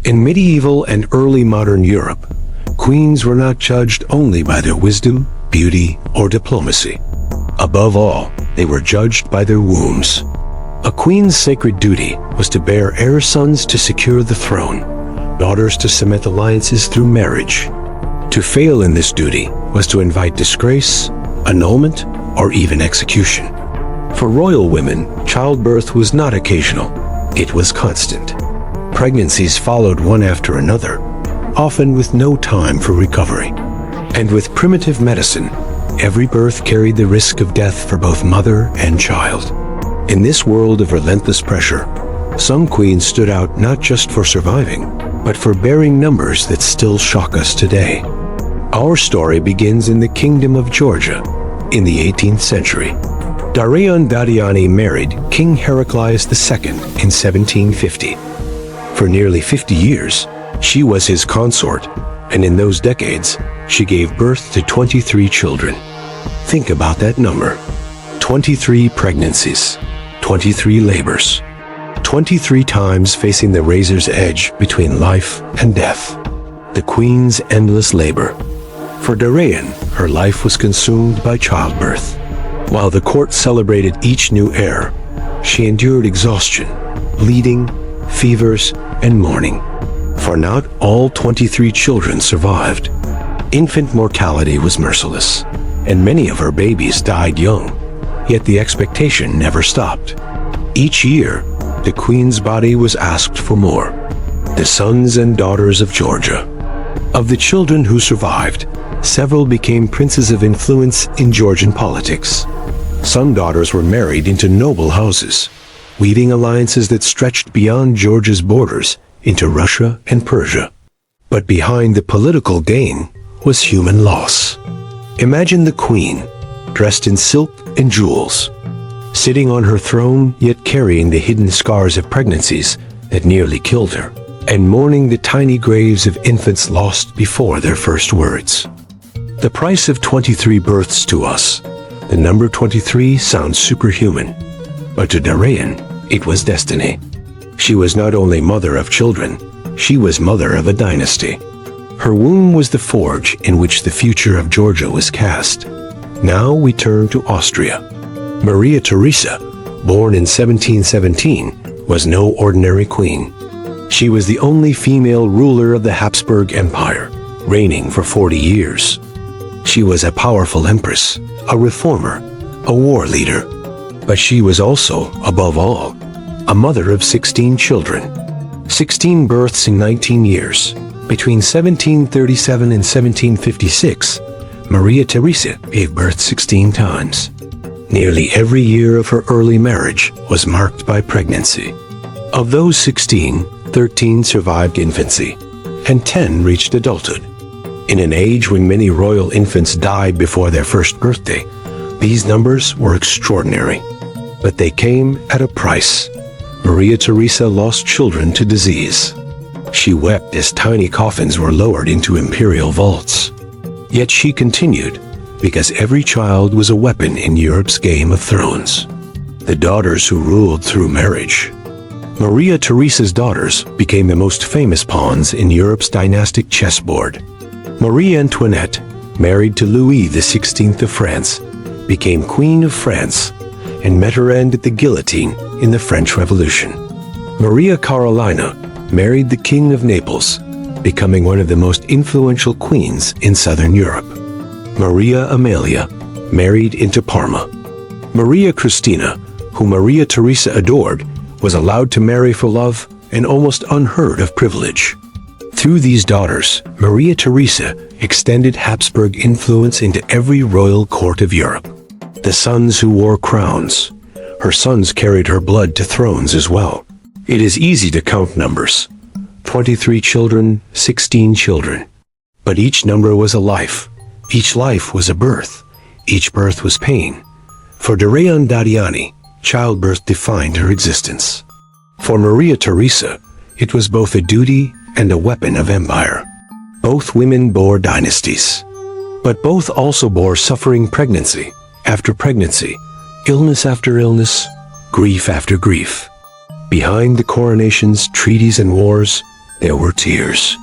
In medieval and early modern Europe, queens were not judged only by their wisdom, beauty, or diplomacy. Above all, they were judged by their wombs. A queen's sacred duty was to bear heir sons to secure the throne, daughters to cement alliances through marriage. To fail in this duty was to invite disgrace, annulment, or even execution. For royal women, childbirth was not occasional, it was constant. Pregnancies followed one after another, often with no time for recovery. And with primitive medicine, every birth carried the risk of death for both mother and child. In this world of relentless pressure, some queens stood out not just for surviving, but for bearing numbers that still shock us today. Our story begins in the Kingdom of Georgia in the 18th century. Darejan Dadiani married King Heraclius II in 1750. For nearly 50 years, she was his consort, and in those decades, she gave birth to 23 children. Think about that number. 23 pregnancies, 23 labors, 23 times facing the razor's edge between life and death. The queen's endless labor. For Darejan, her life was consumed by childbirth. While the court celebrated each new heir, she endured exhaustion, bleeding, fevers, and mourning. For not all 23 children survived. Infant mortality was merciless, and many of her babies died young, yet the expectation never stopped. Each year, the queen's body was asked for more. The sons and daughters of Georgia. Of the children who survived, several became princes of influence in Georgian politics. Some daughters were married into noble houses, weaving alliances that stretched beyond Georgia's borders into Russia and Persia. But behind the political gain was human loss. Imagine the queen, dressed in silk and jewels, sitting on her throne yet carrying the hidden scars of pregnancies that nearly killed her, and mourning the tiny graves of infants lost before their first words. The price of 23 births to us, the number 23 sounds superhuman, but to Darejan, it was destiny. She was not only mother of children, she was mother of a dynasty. Her womb was the forge in which the future of Georgia was cast. Now we turn to Austria. Maria Theresa, born in 1717, was no ordinary queen. She was the only female ruler of the Habsburg Empire, reigning for 40 years. She was a powerful empress, a reformer, a war leader. But she was also, above all, a mother of 16 children. 16 births in 19 years. Between 1737 and 1756, Maria Theresa gave birth 16 times. Nearly every year of her early marriage was marked by pregnancy. Of those 16, 13 survived infancy, and 10 reached adulthood. In an age when many royal infants died before their first birthday, these numbers were extraordinary. But they came at a price. Maria Theresa lost children to disease. She wept as tiny coffins were lowered into imperial vaults. Yet she continued, because every child was a weapon in Europe's Game of Thrones. The daughters who ruled through marriage. Maria Theresa's daughters became the most famous pawns in Europe's dynastic chessboard. Marie Antoinette, married to Louis XVI of France, became Queen of France and met her end at the guillotine in the French Revolution. Maria Carolina married the King of Naples, becoming one of the most influential queens in Southern Europe. Maria Amelia married into Parma. Maria Cristina, whom Maria Theresa adored, was allowed to marry for love, an almost unheard of privilege. Through these daughters, Maria Theresa extended Habsburg influence into every royal court of Europe. The sons who wore crowns. Her sons carried her blood to thrones as well. It is easy to count numbers. 23 children, 16 children. But each number was a life. Each life was a birth. Each birth was pain. For Darejan Dadiani, childbirth defined her existence. For Maria Theresa, it was both a duty and a weapon of empire. Both women bore dynasties. But both also bore suffering pregnancy after pregnancy, illness after illness, grief after grief. Behind the coronations, treaties, and wars, there were tears.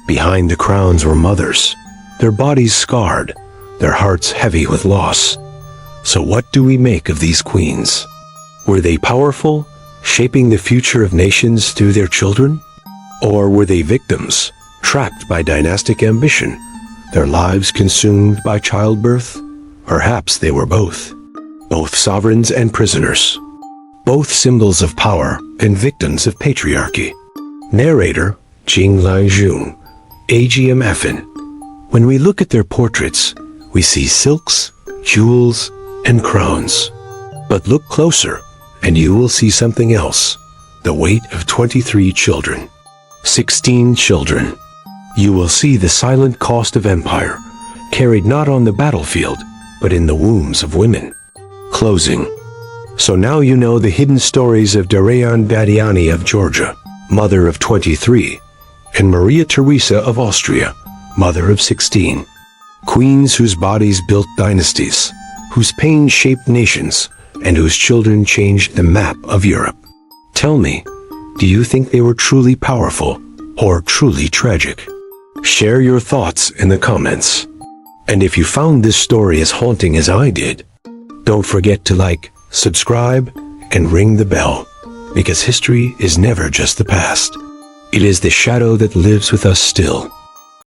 Behind the crowns were mothers, their bodies scarred, their hearts heavy with loss. So what do we make of these queens? Were they powerful, shaping the future of nations through their children? Or were they victims, trapped by dynastic ambition, their lives consumed by childbirth? Perhaps they were both. Both sovereigns and prisoners. Both symbols of power and victims of patriarchy. Narrator, Jing Lai Jun, AGM Effin. When we look at their portraits, we see silks, jewels, and crowns. But look closer, and you will see something else. The weight of 23 children. 16 children. You will see the silent cost of empire, carried not on the battlefield, but in the wombs of women. Closing. So now you know the hidden stories of Darejan Dadiani of Georgia, mother of 23, and Maria Theresa of Austria, mother of 16. Queens whose bodies built dynasties, whose pain shaped nations, and whose children changed the map of Europe. Tell me, do you think they were truly powerful or truly tragic? Share your thoughts in the comments. And if you found this story as haunting as I did, don't forget to like, subscribe, and ring the bell, because history is never just the past. It is the shadow that lives with us still.